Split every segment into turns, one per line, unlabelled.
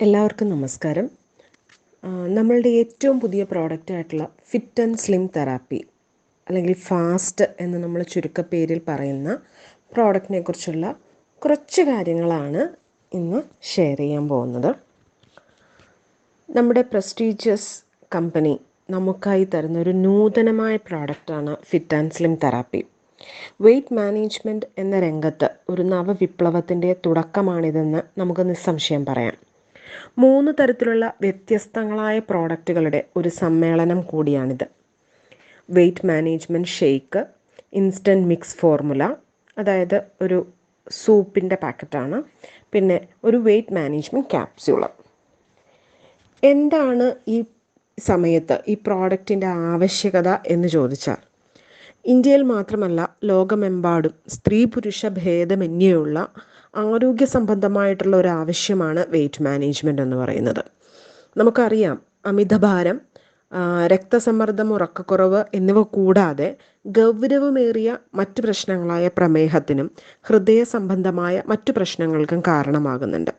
എല്ലാവർക്കും നമസ്കാരം. നമ്മളുടെ ഏറ്റവും പുതിയ പ്രോഡക്റ്റായിട്ടുള്ള ഫിറ്റ് ആൻഡ് സ്ലിം തെറാപ്പി അല്ലെങ്കിൽ ഫാസ്റ്റ് എന്ന് നമ്മൾ ചുരുക്കപ്പേരിൽ പറയുന്ന പ്രോഡക്റ്റിനെ കുറിച്ചുള്ള കുറച്ച് കാര്യങ്ങളാണ് ഇന്ന് ഷെയർ ചെയ്യാൻ പോകുന്നത്. നമ്മുടെ പ്രസ്റ്റീജിയസ് കമ്പനി നമുക്കായി തരുന്ന ഒരു നൂതനമായ പ്രോഡക്റ്റാണ് fit and slim therapy. Weight management എന്ന രംഗത്ത് ഒരു നവവിപ്ലവത്തിൻ്റെ തുടക്കമാണിതെന്ന് നമുക്ക് നിസ്സംശയം പറയാം. 3 തരത്തിലുള്ള വ്യത്യസ്തങ്ങളായ പ്രോഡക്റ്റുകളുടെ ഒരു സമ്മേളനം കൂടിയാണിത്. Weight management shake, instant mix formula, അതായത് ഒരു സൂപ്പിൻ്റെ പാക്കറ്റാണ്, പിന്നെ ഒരു വെയ്റ്റ് മാനേജ്മെൻറ്റ് ക്യാപ്സ്യൂള്. എന്താണ് ഈ സമയത്ത് ഈ പ്രോഡക്റ്റിൻ്റെ ആവശ്യകത എന്ന് ചോദിച്ചാൽ, ഇന്ത്യയിൽ മാത്രമല്ല ലോകമെമ്പാടും സ്ത്രീ പുരുഷ ഭേദമന്യേയുള്ള ആരോഗ്യ സംബന്ധമായിട്ടുള്ള ഒരു ആവശ്യമാണ് വെയ്റ്റ് മാനേജ്മെൻറ്റ് എന്ന് പറയുന്നത്. നമുക്കറിയാം, അമിതഭാരം, രക്തസമ്മർദ്ദം, ഉറക്കക്കുറവ് എന്നിവ കൂടാതെ ഗൗരവമേറിയ മറ്റു പ്രശ്നങ്ങളായ പ്രമേഹത്തിനും ഹൃദയ സംബന്ധമായ മറ്റു പ്രശ്നങ്ങൾക്കും കാരണമാകുന്നുണ്ട്.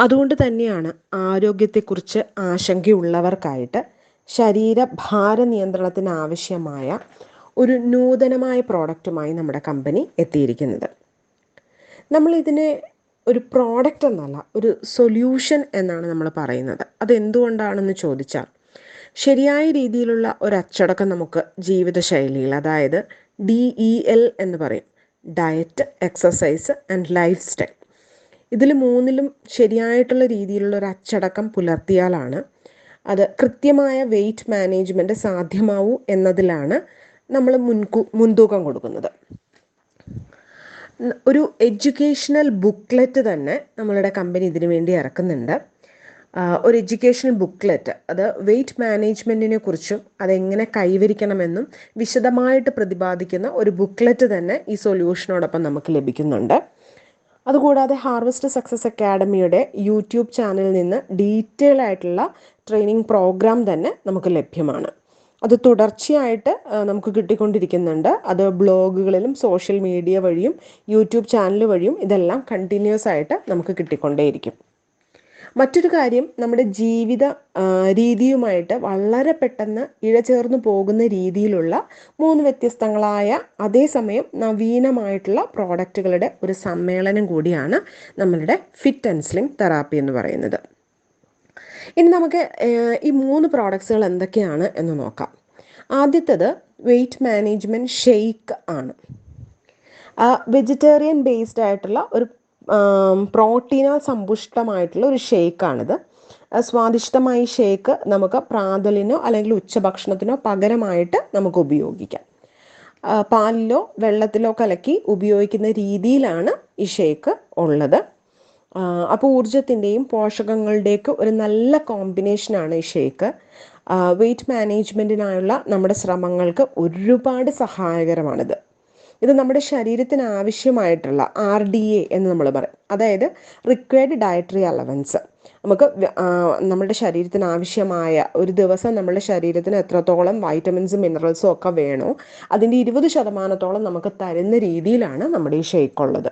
അതുകൊണ്ട് തന്നെയാണ് ആരോഗ്യത്തെക്കുറിച്ച് ആശങ്കയുള്ളവർക്കായിട്ട് ശരീരഭാര നിയന്ത്രണത്തിന് ആവശ്യമായ ഒരു നൂതനമായ പ്രോഡക്റ്റുമായി നമ്മുടെ കമ്പനി എത്തിയിരിക്കുന്നത്. നമ്മളിതിനെ ഒരു പ്രോഡക്റ്റ് എന്നല്ല, ഒരു സൊല്യൂഷൻ എന്നാണ് നമ്മൾ പറയുന്നത്. അതെന്തുകൊണ്ടാണെന്ന് ചോദിച്ചാൽ, ശരിയായ രീതിയിലുള്ള ഒരു അച്ചടക്കം നമുക്ക് ജീവിതശൈലിയിൽ, അതായത് DEL എന്ന് പറയും, diet, exercise and life style, ഇതിൽ 3ലും ശരിയായിട്ടുള്ള രീതിയിലുള്ള ഒരു അച്ചടക്കം പുലർത്തിയാലാണ് അത് കൃത്യമായ വെയ്റ്റ് മാനേജ്മെൻറ്റ് സാധ്യമാവൂ എന്നതിലാണ് നമ്മൾ മുൻതൂക്കം കൊടുക്കുന്നത്. ഒരു എഡ്യൂക്കേഷണൽ ബുക്ക്ലെറ്റ് തന്നെ നമ്മളുടെ കമ്പനി ഇതിനു വേണ്ടി ഇറക്കുന്നുണ്ട്. ഒരു എഡ്യൂക്കേഷണൽ ബുക്ക്ലെറ്റ്, അത് വെയ്റ്റ് മാനേജ്മെൻറ്റിനെ കുറിച്ചും അതെങ്ങനെ കൈവരിക്കണമെന്നും വിശദമായിട്ട് പ്രതിപാദിക്കുന്ന ഒരു ബുക്ക്ലെറ്റ് തന്നെ ഈ സൊല്യൂഷനോടൊപ്പം നമുക്ക് ലഭിക്കുന്നുണ്ട്. അതുകൂടാതെ ഹാർവസ്റ്റ് സക്സസ് അക്കാഡമിയുടെ യൂട്യൂബ് ചാനലിൽ നിന്ന് ഡീറ്റെയിൽ ആയിട്ടുള്ള ട്രെയിനിങ് പ്രോഗ്രാം തന്നെ നമുക്ക് ലഭ്യമാണ്. അത് തുടർച്ചയായിട്ട് നമുക്ക് കിട്ടിക്കൊണ്ടിരിക്കുന്നുണ്ട്. അത് ബ്ലോഗുകളിലും സോഷ്യൽ മീഡിയ വഴിയും യൂട്യൂബ് ചാനൽ വഴിയും ഇതെല്ലാം കണ്ടിന്യൂസ് ആയിട്ട് നമുക്ക് കിട്ടിക്കൊണ്ടേയിരിക്കും. മറ്റൊരു കാര്യം, നമ്മുടെ ജീവിത രീതിയുമായിട്ട് വളരെ പെട്ടെന്ന് ഇഴചേർന്ന് പോകുന്ന രീതിയിലുള്ള 3 വ്യത്യസ്തങ്ങളായ അതേസമയം നവീനമായിട്ടുള്ള പ്രോഡക്റ്റുകളുടെ ഒരു സമ്മേളനം കൂടിയാണ് നമ്മളുടെ ഫിറ്റ് ആൻഡ് സ്ലിം തെറാപ്പി എന്ന് പറയുന്നത്. ഇനി നമുക്ക് ഈ 3 പ്രോഡക്ട്സുകൾ എന്തൊക്കെയാണ് എന്ന് നോക്കാം. ആദ്യത്തേത് വെയ്റ്റ് മാനേജ്മെൻറ്റ് ഷെയ്ക്ക് ആണ്. വെജിറ്റേറിയൻ ബേസ്ഡ് ആയിട്ടുള്ള ഒരു പ്രോട്ടീനാൽ സമ്പുഷ്ടമായിട്ടുള്ള ഒരു ഷേക്കാണിത്. സ്വാദിഷ്ടമായ ഷേക്ക് നമുക്ക് പ്രാതലിനോ അല്ലെങ്കിൽ ഉച്ചഭക്ഷണത്തിനോ പകരമായിട്ട് നമുക്ക് ഉപയോഗിക്കാം. പാലിലോ വെള്ളത്തിലോ കലക്കി ഉപയോഗിക്കുന്ന രീതിയിലാണ് ഈ ഷേക്ക് ഉള്ളത്. അപ്പോൾ ഊർജത്തിൻ്റെയും പോഷകങ്ങളുടെയൊക്കെ ഒരു നല്ല കോമ്പിനേഷനാണ് ഈ ഷേക്ക്. വെയ്റ്റ് മാനേജ്മെൻറ്റിനായുള്ള നമ്മുടെ ശ്രമങ്ങൾക്ക് ഒരുപാട് സഹായകരമാണിത്. ഇത് നമ്മുടെ ശരീരത്തിന് ആവശ്യമായിട്ടുള്ള RDA എന്ന് നമ്മൾ പറയും, അതായത് റിക്വയർഡ് ഡയറ്ററി അലവൻസ്, നമുക്ക് നമ്മുടെ ശരീരത്തിന് ആവശ്യമായ ഒരു ദിവസം നമ്മുടെ ശരീരത്തിന് എത്രത്തോളം വൈറ്റമിൻസും മിനറൽസും ഒക്കെ വേണോ അതിൻ്റെ 20% നമുക്ക് തരുന്ന രീതിയിലാണ് നമ്മുടെ ഈ ഷേക്ക് ഉള്ളത്.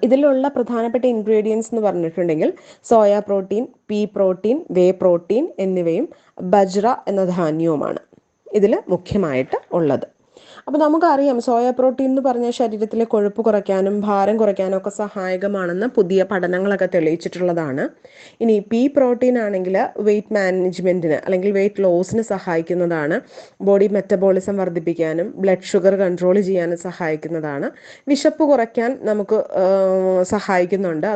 ഇതിലുള്ള പ്രധാനപ്പെട്ട ഇൻഗ്രീഡിയൻസ് എന്ന് പറഞ്ഞിട്ടുണ്ടെങ്കിൽ സോയ പ്രോട്ടീൻ, പീ പ്രോട്ടീൻ, വേ പ്രോട്ടീൻ എന്നിവയും ബജ്ര എന്ന ധാന്യവുമാണ് ഇതിൽ മുഖ്യമായിട്ട് ഉള്ളത്. അപ്പോൾ നമുക്കറിയാം, സോയ പ്രോട്ടീൻ എന്ന് പറഞ്ഞാൽ ശരീരത്തിലെ കൊഴുപ്പ് കുറയ്ക്കാനും ഭാരം കുറയ്ക്കാനും ഒക്കെ സഹായകമാണെന്ന് പുതിയ പഠനങ്ങളൊക്കെ തെളിയിച്ചിട്ടുള്ളതാണ്. ഇനി പീ പ്രോട്ടീൻ ആണെങ്കിൽ വെയ്റ്റ് മാനേജ്മെൻറ്റിന് അല്ലെങ്കിൽ വെയ്റ്റ് ലോസിന് സഹായിക്കുന്നതാണ്. ബോഡി മെറ്റബോളിസം വർദ്ധിപ്പിക്കാനും ബ്ലഡ് ഷുഗർ കൺട്രോൾ ചെയ്യാനും സഹായിക്കുന്നതാണ്. വിശപ്പ് കുറയ്ക്കാൻ നമുക്ക് സഹായിക്കുന്നുണ്ട്.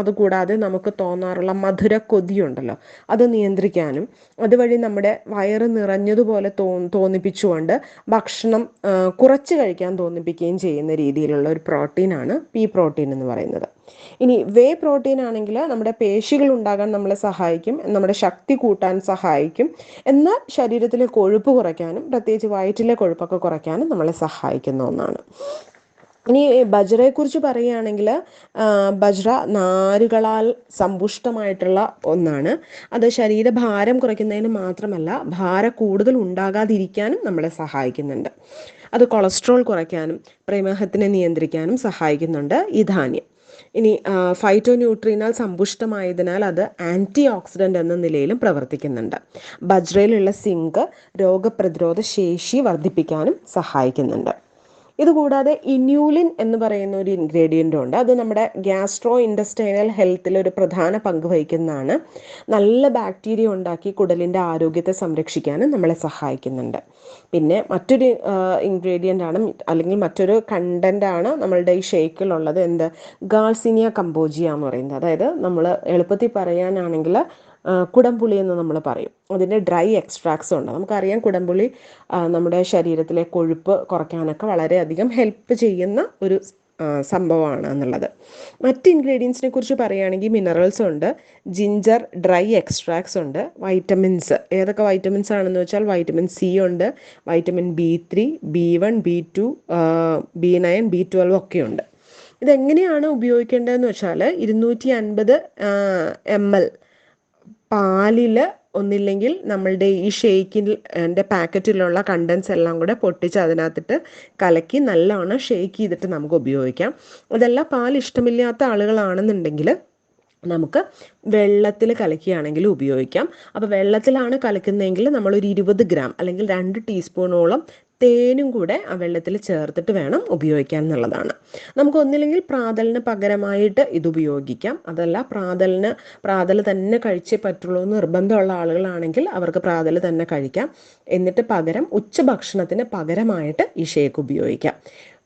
അതുകൂടാതെ നമുക്ക് തോന്നാറുള്ള മധുര കൊതിയുണ്ടല്ലോ, അത് നിയന്ത്രിക്കാനും അതുവഴി നമ്മുടെ വയറ് നിറഞ്ഞതുപോലെ തോന്നിപ്പിച്ചുകൊണ്ട് ഭക്ഷണം കുറച്ച് കഴിക്കാൻ തോന്നിപ്പിക്കുകയും ചെയ്യുന്ന രീതിയിലുള്ള ഒരു പ്രോട്ടീനാണ് പീ പ്രോട്ടീൻ എന്ന് പറയുന്നത്. ഇനി വേ പ്രോട്ടീൻ ആണെങ്കിൽ നമ്മുടെ പേശികൾ ഉണ്ടാകാൻ നമ്മളെ സഹായിക്കും, നമ്മുടെ ശക്തി കൂട്ടാൻ സഹായിക്കും, എന്നാൽ ശരീരത്തിലെ കൊഴുപ്പ് കുറയ്ക്കാനും പ്രത്യേകിച്ച് വയറ്റിലെ കൊഴുപ്പൊക്കെ കുറയ്ക്കാനും നമ്മളെ സഹായിക്കുന്ന ഒന്നാണ്. ഇനി ബജ്രയെക്കുറിച്ച് പറയുകയാണെങ്കിൽ, ബജ്ര നാരുകളാൽ സമ്പുഷ്ടമായിട്ടുള്ള ഒന്നാണ്. അത് ശരീരഭാരം കുറയ്ക്കുന്നതിന് മാത്രമല്ല, ഭാരം കൂടുതൽ ഉണ്ടാകാതിരിക്കാനും നമ്മളെ സഹായിക്കുന്നുണ്ട്. അത് കൊളസ്ട്രോൾ കുറയ്ക്കാനും പ്രമേഹത്തിനെ നിയന്ത്രിക്കാനും സഹായിക്കുന്നുണ്ട് ഈ ധാന്യം. ഇനി ഫൈറ്റോ ന്യൂട്രീനാൽ സമ്പുഷ്ടമായതിനാൽ അത് ആൻറ്റി ഓക്സിഡൻ്റ് എന്ന നിലയിലും പ്രവർത്തിക്കുന്നുണ്ട്. ബജ്രയിലുള്ള സിങ്ക് രോഗപ്രതിരോധ ശേഷി വർദ്ധിപ്പിക്കാനും സഹായിക്കുന്നുണ്ട്. ഇതുകൂടാതെ ഇന്യൂലിൻ എന്ന് പറയുന്ന ഒരു ഇൻഗ്രീഡിയൻ്റ് ഉണ്ട്. അത് നമ്മുടെ ഗ്യാസ്ട്രോ ഇൻഡസ്റ്റൈനൽ ഹെൽത്തിൽ ഒരു പ്രധാന പങ്ക് വഹിക്കുന്നതാണ്. നല്ല ബാക്ടീരിയ ഉണ്ടാക്കി കുടലിൻ്റെ ആരോഗ്യത്തെ സംരക്ഷിക്കാനും നമ്മളെ സഹായിക്കുന്നുണ്ട്. പിന്നെ മറ്റൊരു ഇൻഗ്രീഡിയൻ്റ് ആണ്, അല്ലെങ്കിൽ മറ്റൊരു കണ്ടൻ്റ് ആണ് നമ്മളുടെ ഈ ഷേക്കിലുള്ളത്. എന്ത്? ഗാൾസിനിയ കമ്പോജിയ എന്ന് പറയുന്നത്. അതായത് നമ്മൾ എളുപ്പത്തിൽ പറയാനാണെങ്കിൽ കുടംപുളി എന്ന് നമ്മൾ പറയും. അതിൻ്റെ ഡ്രൈ എക്സ്ട്രാക്ട്സ് ഉണ്ട്. നമുക്കറിയാം കുടംപുളി നമ്മുടെ ശരീരത്തിലെ കൊഴുപ്പ് കുറയ്ക്കാനൊക്കെ വളരെയധികം ഹെൽപ്പ് ചെയ്യുന്ന ഒരു സംഭവമാണ് എന്നുള്ളത്. മറ്റ് ഇൻഗ്രീഡിയൻസിനെ കുറിച്ച് പറയുകയാണെങ്കിൽ മിനറൽസ് ഉണ്ട്, ജിഞ്ചർ ഡ്രൈ എക്സ്ട്രാക്ട്സ് ഉണ്ട്, വൈറ്റമിൻസ്. ഏതൊക്കെ വൈറ്റമിൻസ് ആണെന്ന് വെച്ചാൽ വൈറ്റമിൻ സി ഉണ്ട്, vitamin B3, B1, B2, B9, B12 ഒക്കെ ഉണ്ട്. ഇതെങ്ങനെയാണ് ഉപയോഗിക്കേണ്ടതെന്ന് വെച്ചാൽ 250 ml പാലിൽ ഒന്നില്ലെങ്കിൽ നമ്മളുടെ ഈ ഷേക്കിൻ്റെ പാക്കറ്റിലുള്ള കണ്ടൻസ് എല്ലാം കൂടെ പൊട്ടിച്ച് അതിനകത്തിട്ട് കലക്കി നല്ലോണം ഷേക്ക് ചെയ്തിട്ട് നമുക്ക് ഉപയോഗിക്കാം. അതല്ല പാൽ ഇഷ്ടമില്ലാത്ത ആളുകളാണെന്നുണ്ടെങ്കിൽ നമുക്ക് വെള്ളത്തിൽ കലക്കിയാണെങ്കിൽ ഉപയോഗിക്കാം. അപ്പോൾ വെള്ളത്തിലാണ് കലക്കുന്നതെങ്കിൽ നമ്മളൊരു 20 ഗ്രാം അല്ലെങ്കിൽ 2 ടീസ്പൂണോളം തേനും കൂടെ ആ വെള്ളത്തിൽ ചേർത്തിട്ട് വേണം ഉപയോഗിക്കാൻ എന്നുള്ളതാണ്. നമുക്ക് ഒന്നില്ലെങ്കിൽ പ്രാതലിന് പകരമായിട്ട് ഇത് ഉപയോഗിക്കാം. അതല്ല പ്രാതൽ തന്നെ കഴിച്ചേ പറ്റുള്ളൂ എന്ന് നിർബന്ധമുള്ള ആളുകളാണെങ്കിൽ അവർക്ക് പ്രാതൽ തന്നെ കഴിക്കാം. എന്നിട്ട് പകരം ഉച്ചഭക്ഷണത്തിന് പകരമായിട്ട് ഈ ഷേക്ക് ഉപയോഗിക്കാം.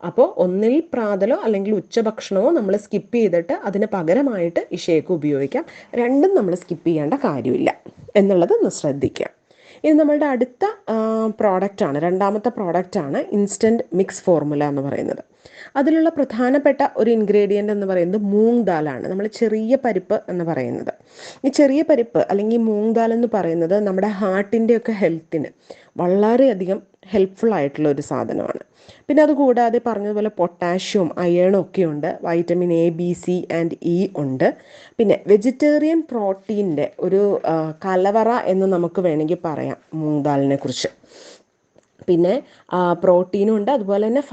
അപ്പോൾ ഒന്നിൽ പ്രാതലോ അല്ലെങ്കിൽ ഉച്ചഭക്ഷണമോ നമ്മൾ സ്കിപ്പ് ചെയ്തിട്ട് അതിന് പകരമായിട്ട് ഈ ഷേക്ക് ഉപയോഗിക്കാം. രണ്ടും നമ്മൾ സ്കിപ്പ് ചെയ്യേണ്ട കാര്യമില്ല എന്നുള്ളത് ഒന്ന് ശ്രദ്ധിക്കുക. ഇത് നമ്മളുടെ അടുത്ത പ്രോഡക്റ്റാണ്, രണ്ടാമത്തെ പ്രോഡക്റ്റാണ് ഇൻസ്റ്റൻറ്റ് മിക്സ് ഫോർമുല എന്ന് പറയുന്നത്. അതിലുള്ള പ്രധാനപ്പെട്ട ഒരു ഇൻഗ്രീഡിയൻ്റ് എന്ന് പറയുന്നത് മൂങ് ദാലാണ്, നമ്മൾ ചെറിയ പരിപ്പ് എന്ന് പറയുന്നത്. ഈ ചെറിയ പരിപ്പ് അല്ലെങ്കിൽ മൂങ് ദാൽ എന്ന് പറയുന്നത് നമ്മുടെ ഹാർട്ടിൻ്റെയൊക്കെ ഹെൽത്തിന് വളരെയധികം ഹെൽപ്ഫുൾ ആയിട്ടുള്ള ഒരു സാധനമാണ്. പിന്നെ അതുകൂടാതെ പറഞ്ഞതുപോലെ പൊട്ടാഷ്യം, അയേണും ഒക്കെ ഉണ്ട്, vitamin A, B, C and E ഉണ്ട്. പിന്നെ വെജിറ്റേറിയൻ പ്രോട്ടീൻ്റെ ഒരു കലവറ എന്ന് നമുക്ക് വേണമെങ്കിൽ പറയാം മൂങ് ദാലിനെ കുറിച്ച്. പിന്നെ പ്രോട്ടീനും ഉണ്ട്, അതുപോലെ തന്നെ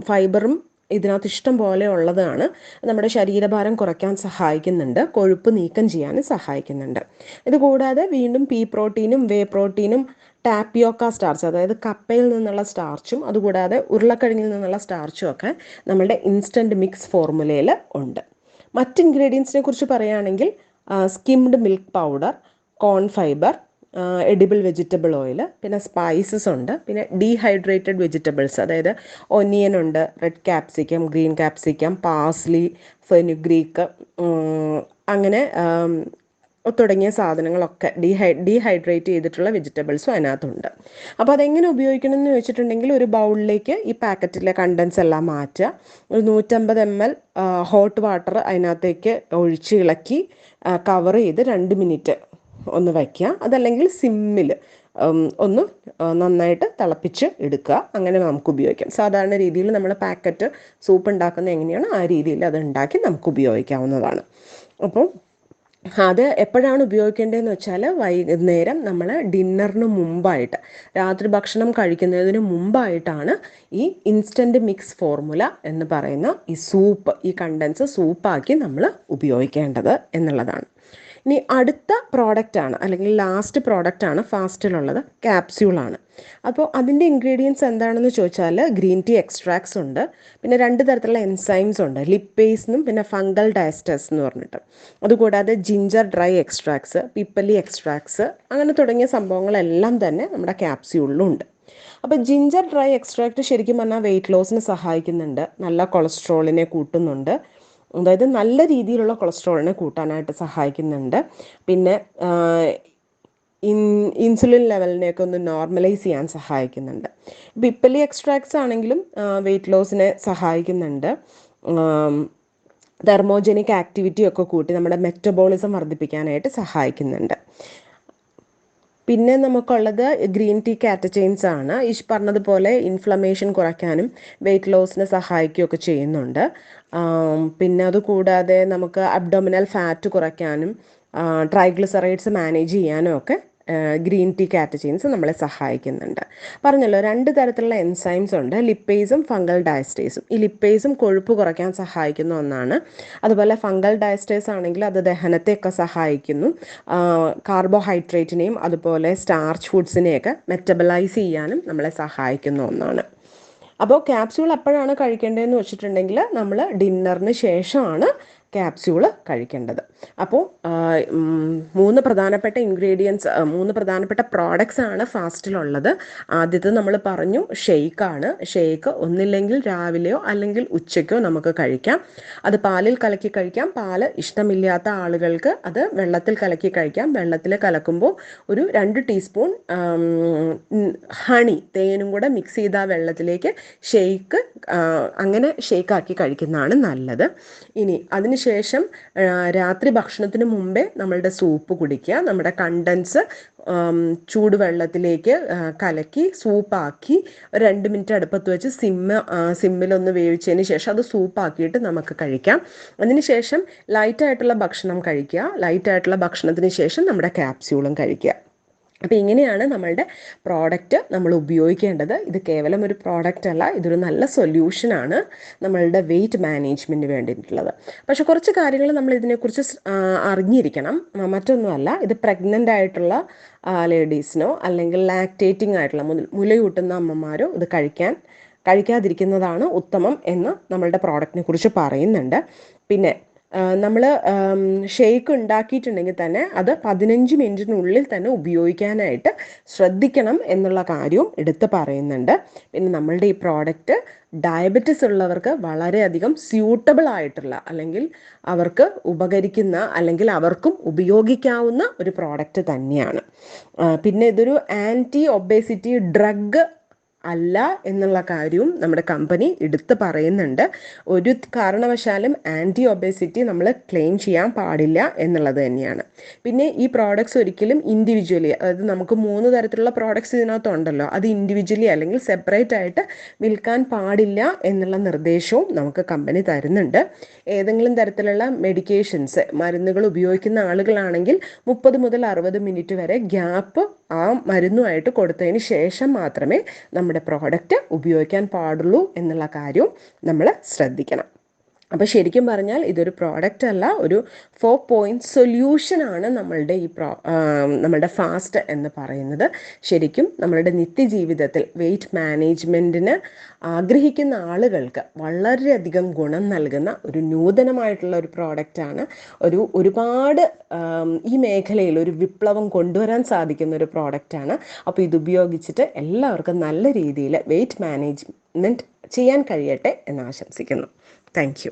ഫൈബറും ഇതിനകത്ത് ഇഷ്ടം പോലെ ഉള്ളതാണ്. നമ്മുടെ ശരീരഭാരം കുറയ്ക്കാൻ സഹായിക്കുന്നുണ്ട്, കൊഴുപ്പ് നീക്കം ചെയ്യാനും സഹായിക്കുന്നുണ്ട്. ഇതുകൂടാതെ വീണ്ടും പീ പ്രോട്ടീനും വേ പ്രോട്ടീനും ടാപ്പിയോക്ക സ്റ്റാർച്ച്, അതായത് കപ്പയിൽ നിന്നുള്ള സ്റ്റാർച്ചും അതുകൂടാതെ ഉരുളക്കിഴങ്ങിൽ നിന്നുള്ള സ്റ്റാർച്ചും ഒക്കെ നമ്മുടെ ഇൻസ്റ്റൻറ്റ് മിക്സ് ഫോർമുലയിൽ ഉണ്ട്. മറ്റ് ഇൻഗ്രീഡിയൻസിനെ കുറിച്ച് പറയുകയാണെങ്കിൽ സ്കിംഡ് മിൽക്ക് പൗഡർ, കോൺ ഫൈബർ, എഡിബിൾ വെജിറ്റബിൾ ഓയിൽ, പിന്നെ സ്പൈസസ് ഉണ്ട്, പിന്നെ ഡീഹൈഡ്രേറ്റഡ് വെജിറ്റബിൾസ്, അതായത് ഒനിയൻ ഉണ്ട്, red capsicum, green capsicum, parsley, fenugreek, അങ്ങനെ തുടങ്ങിയ സാധനങ്ങളൊക്കെ ഡീഹൈഡ്രേറ്റ് ചെയ്തിട്ടുള്ള വെജിറ്റബിൾസും അതിനകത്തുണ്ട്. അപ്പോൾ അതെങ്ങനെ ഉപയോഗിക്കണം എന്ന് ചോദിച്ചിട്ടുണ്ടെങ്കിൽ ഒരു ബൗളിലേക്ക് ഈ പാക്കറ്റിലെ കണ്ടൻസ് എല്ലാം മാറ്റുക. ഒരു 150 ml ഹോട്ട് വാട്ടർ അതിനകത്തേക്ക് ഒഴിച്ച് ഇളക്കി കവർ ചെയ്ത് 2 മിനിറ്റ് ഒന്ന് വയ്ക്കുക. അതല്ലെങ്കിൽ സിമ്മിൽ ഒന്ന് നന്നായിട്ട് തിളപ്പിച്ച് എടുക്കുക. അങ്ങനെ നമുക്ക് ഉപയോഗിക്കാം. സാധാരണ രീതിയിൽ നമ്മൾ പാക്കറ്റ് സൂപ്പ് ഉണ്ടാക്കുന്നത് എങ്ങനെയാണ് ആ രീതിയിൽ അത് ഉണ്ടാക്കി നമുക്ക് ഉപയോഗിക്കാവുന്നതാണ്. അപ്പോൾ അത് എപ്പോഴാണ് ഉപയോഗിക്കേണ്ടതെന്ന് വെച്ചാൽ വൈകുന്നേരം നമ്മൾ ഡിന്നറിന് മുമ്പായിട്ട്, രാത്രി ഭക്ഷണം കഴിക്കുന്നതിന് മുമ്പായിട്ടാണ് ഈ ഇൻസ്റ്റൻറ്റ് മിക്സ് ഫോർമുല എന്ന് പറയുന്ന ഈ സൂപ്പ്, ഈ കണ്ടൻസ് സൂപ്പാക്കി നമ്മൾ ഉപയോഗിക്കേണ്ടത് എന്നുള്ളതാണ്. ഇനി അടുത്ത പ്രോഡക്റ്റാണ് അല്ലെങ്കിൽ ലാസ്റ്റ് പ്രോഡക്റ്റാണ് ഫാസ്റ്റിലുള്ളത്, ക്യാപ്സ്യൂളാണ്. അപ്പോൾ അതിൻ്റെ ഇൻഗ്രീഡിയൻസ് എന്താണെന്ന് ചോദിച്ചാൽ ഗ്രീൻ ടീ എക്സ്ട്രാക്ട്സ് ഉണ്ട്, പിന്നെ 2 തരത്തിലുള്ള എൻസൈംസ് ഉണ്ട്, ലിപ്പേസ്ന്നും പിന്നെ ഫംഗൽ ഡയസ്റ്റേഴ്സ് എന്ന് പറഞ്ഞിട്ട്. അതുകൂടാതെ ജിഞ്ചർ ഡ്രൈ എക്സ്ട്രാക്ട്സ്, പിപ്പലി എക്സ്ട്രാക്ട്സ്, അങ്ങനെ തുടങ്ങിയ സംഭവങ്ങളെല്ലാം തന്നെ നമ്മുടെ ക്യാപ്സ്യൂളിലുണ്ട്. അപ്പോൾ ജിഞ്ചർ ഡ്രൈ എക്സ്ട്രാക്ട് ശരിക്കും പറഞ്ഞാൽ വെയിറ്റ് ലോസിന് സഹായിക്കുന്നുണ്ട്, നല്ല കൊളസ്ട്രോളിനെ കൂട്ടുന്നുണ്ട്, അതായത് നല്ല രീതിയിലുള്ള കൊളസ്ട്രോളിനെ കൂട്ടാനായിട്ട് സഹായിക്കുന്നുണ്ട്. പിന്നെ ഇൻസുലിൻ ലെവലിനെയൊക്കെ ഒന്ന് നോർമലൈസ് ചെയ്യാൻ സഹായിക്കുന്നുണ്ട്. പിപ്പലി എക്സ്ട്രാക്ട്സ് ആണെങ്കിലും വെയിറ്റ് ലോസിനെ സഹായിക്കുന്നുണ്ട്, തെർമോജനിക് ആക്ടിവിറ്റി ഒക്കെ കൂട്ടി നമ്മുടെ മെറ്റബോളിസം വർദ്ധിപ്പിക്കാനായിട്ട് സഹായിക്കുന്നുണ്ട്. പിന്നെ നമുക്കുള്ളത് ഗ്രീൻ ടീ കാറ്റച്ചൈൻസ് ആണ്. ഈ പറഞ്ഞതുപോലെ ഇൻഫ്ലമേഷൻ കുറയ്ക്കാനും വെയിറ്റ് ലോസിന് സഹായിക്കുകയൊക്കെ ചെയ്യുന്നുണ്ട്. പിന്നെ അതുകൂടാതെ നമുക്ക് അബ്ഡോമിനൽ ഫാറ്റ് കുറയ്ക്കാനും ട്രൈഗ്ലിസറൈഡ്സ് മാനേജ് ചെയ്യാനും ഒക്കെ ഗ്രീൻ ടീ കാറ്റചീൻസ് നമ്മളെ സഹായിക്കുന്നുണ്ട്. പറഞ്ഞല്ലോ 2 തരത്തിലുള്ള എൻസൈംസ് ഉണ്ട്, ലിപ്പേസും ഫംഗൽ ഡയസ്റ്റേസും. ഈ ലിപ്പേസും കൊഴുപ്പ് കുറയ്ക്കാൻ സഹായിക്കുന്ന ഒന്നാണ്. അതുപോലെ ഫംഗൽ ഡയസ്റ്റേസ് ആണെങ്കിൽ അത് ദഹനത്തെയൊക്കെ സഹായിക്കുന്നു. കാർബോഹൈഡ്രേറ്റിനെയും അതുപോലെ സ്റ്റാർച്ച് ഫുഡ്സിനെയൊക്കെ മെറ്റബലൈസ് ചെയ്യാനും നമ്മളെ സഹായിക്കുന്ന ഒന്നാണ്. അപ്പോൾ ക്യാപ്സ്യൂൾ എപ്പോഴാണ് കഴിക്കേണ്ടതെന്ന് വെച്ചിട്ടുണ്ടെങ്കിൽ നമ്മൾ ഡിന്നറിന് ശേഷമാണ് ക്യാപ്സ്യൂൾ കഴിക്കേണ്ടത്. അപ്പോൾ 3 പ്രധാനപ്പെട്ട ഇൻഗ്രീഡിയൻസ്, 3 പ്രധാനപ്പെട്ട പ്രോഡക്ട്സ് ആണ് ഫാസ്റ്റിലുള്ളത്. ആദ്യത്തെ നമ്മൾ പറഞ്ഞു ഷെയ്ക്കാണ്. ഷെയ്ക്ക് ഒന്നില്ലെങ്കിൽ രാവിലെയോ അല്ലെങ്കിൽ ഉച്ചയ്ക്കോ നമുക്ക് കഴിക്കാം. അത് പാലിൽ കലക്കി കഴിക്കാം. പാല് ഇഷ്ടമില്ലാത്ത ആളുകൾക്ക് അത് വെള്ളത്തിൽ കലക്കി കഴിക്കാം. വെള്ളത്തിൽ കലക്കുമ്പോൾ ഒരു 2 ടീസ്പൂൺ ഹണി, തേനും കൂടെ മിക്സ് ചെയ്ത ആ വെള്ളത്തിലേക്ക് ഷെയ്ക്ക് അങ്ങനെ ഷെയ്ക്കാക്കി കഴിക്കുന്നതാണ് നല്ലത്. ഇനി അതിനുശേഷം രാത്രി ഭക്ഷണത്തിന് മുമ്പേ നമ്മളുടെ സൂപ്പ് കുടിക്കുക. നമ്മുടെ കണ്ടൻസ് ചൂടുവെള്ളത്തിലേക്ക് കലക്കി സൂപ്പാക്കി 2 മിനിറ്റ് അടുപ്പത്ത് വെച്ച് സിമ്മിലൊന്ന് വേവിച്ചതിന് ശേഷം അത് സൂപ്പാക്കിയിട്ട് നമുക്ക് കഴിക്കാം. അതിനുശേഷം ലൈറ്റായിട്ടുള്ള ഭക്ഷണം കഴിക്കുക. ലൈറ്റായിട്ടുള്ള ഭക്ഷണത്തിന് ശേഷം നമ്മുടെ ക്യാപ്സ്യൂളും കഴിക്കുക. അപ്പോൾ ഇങ്ങനെയാണ് നമ്മളുടെ പ്രോഡക്റ്റ് നമ്മൾ ഉപയോഗിക്കേണ്ടത്. ഇത് കേവലം ഒരു പ്രോഡക്റ്റ് അല്ല, ഇതൊരു നല്ല സൊല്യൂഷനാണ് നമ്മളുടെ വെയിറ്റ് മാനേജ്മെൻറ്റിന് വേണ്ടിയിട്ടുള്ളത്. പക്ഷെ കുറച്ച് കാര്യങ്ങൾ നമ്മൾ ഇതിനെക്കുറിച്ച് അറിഞ്ഞിരിക്കണം. മറ്റൊന്നുമല്ല, ഇത് പ്രഗ്നൻ്റ് ആയിട്ടുള്ള ലേഡീസിനോ അല്ലെങ്കിൽ ലാക്ടേറ്റിംഗ് ആയിട്ടുള്ള മുലയൂട്ടുന്ന അമ്മമാരോ ഇത് കഴിക്കാതിരിക്കുന്നതാണ് ഉത്തമം എന്ന് നമ്മളുടെ പ്രോഡക്റ്റിനെ കുറിച്ച് പറയുന്നുണ്ട്. പിന്നെ നമ്മൾ ഷെയ്ക്ക് ഉണ്ടാക്കിയിട്ടുണ്ടെങ്കിൽ തന്നെ അത് 15 മിനിറ്റിനുള്ളിൽ തന്നെ ഉപയോഗിക്കാനായിട്ട് ശ്രദ്ധിക്കണം എന്നുള്ള കാര്യവും എടുത്ത് പറയുന്നുണ്ട്. പിന്നെ നമ്മളുടെ ഈ പ്രോഡക്റ്റ് ഡയബറ്റിസ് ഉള്ളവർക്ക് വളരെയധികം സ്യൂട്ടബിൾ ആയിട്ടുള്ള അല്ലെങ്കിൽ അവർക്ക് ഉപകരിക്കുന്ന അല്ലെങ്കിൽ അവർക്കും ഉപയോഗിക്കാവുന്ന ഒരു പ്രോഡക്റ്റ് തന്നെയാണ്. പിന്നെ ഇതൊരു ആൻറ്റി ഒബേസിറ്റി ഡ്രഗ് അല്ല എന്നുള്ള കാര്യവും നമ്മുടെ കമ്പനി എടുത്ത് പറയുന്നുണ്ട്. ഒരു കാരണവശാലും ആൻറ്റി ഒബേസിറ്റി നമ്മൾ ക്ലെയിം ചെയ്യാൻ പാടില്ല എന്നുള്ളത് തന്നെയാണ്. പിന്നെ ഈ പ്രോഡക്ട്സ് ഒരിക്കലും ഇൻഡിവിജ്വലി, അതായത് നമുക്ക് 3 തരത്തിലുള്ള പ്രോഡക്ട്സ് ഇതിനകത്തുണ്ടല്ലോ, അത് ഇൻഡിവിജ്വലി അല്ലെങ്കിൽ സെപ്പറേറ്റ് ആയിട്ട് വിൽക്കാൻ പാടില്ല എന്നുള്ള നിർദ്ദേശവും നമുക്ക് കമ്പനി തരുന്നുണ്ട്. ഏതെങ്കിലും തരത്തിലുള്ള മെഡിക്കേഷൻസ്, മരുന്നുകൾ ഉപയോഗിക്കുന്ന ആളുകളാണെങ്കിൽ 30 മുതൽ 60 മിനിറ്റ് വരെ ഗ്യാപ്പ് ആ മരുന്നുമായിട്ട് കൊടുത്തതിന് ശേഷം മാത്രമേ നമ്മുടെ പ്രോഡക്റ്റ് ഉപയോഗിക്കാൻ പാടുള്ളൂ എന്നുള്ള കാര്യവും നമ്മൾ ശ്രദ്ധിക്കണം. അപ്പോൾ ശരിക്കും പറഞ്ഞാൽ ഇതൊരു പ്രോഡക്റ്റ് അല്ല, ഒരു 4 പോയിന്റ് സൊല്യൂഷനാണ് നമ്മളുടെ ഫാസ്റ്റ് എന്ന് പറയുന്നത്. ശരിക്കും നമ്മളുടെ നിത്യജീവിതത്തിൽ വെയിറ്റ് മാനേജ്മെൻറ്റിന് ആഗ്രഹിക്കുന്ന ആളുകൾക്ക് വളരെയധികം ഗുണം നൽകുന്ന ഒരു നൂതനമായിട്ടുള്ള ഒരു പ്രോഡക്റ്റാണ്. ഒരുപാട് ഈ മേഖലയിൽ ഒരു വിപ്ലവം കൊണ്ടുവരാൻ സാധിക്കുന്ന ഒരു പ്രോഡക്റ്റാണ്. അപ്പോൾ ഇത് ഉപയോഗിച്ചിട്ട് എല്ലാവർക്കും നല്ല രീതിയിൽ വെയിറ്റ് മാനേജ്മെൻറ്റ് ചെയ്യാൻ കഴിയട്ടെ എന്ന് ആശംസിക്കുന്നു. Thank you.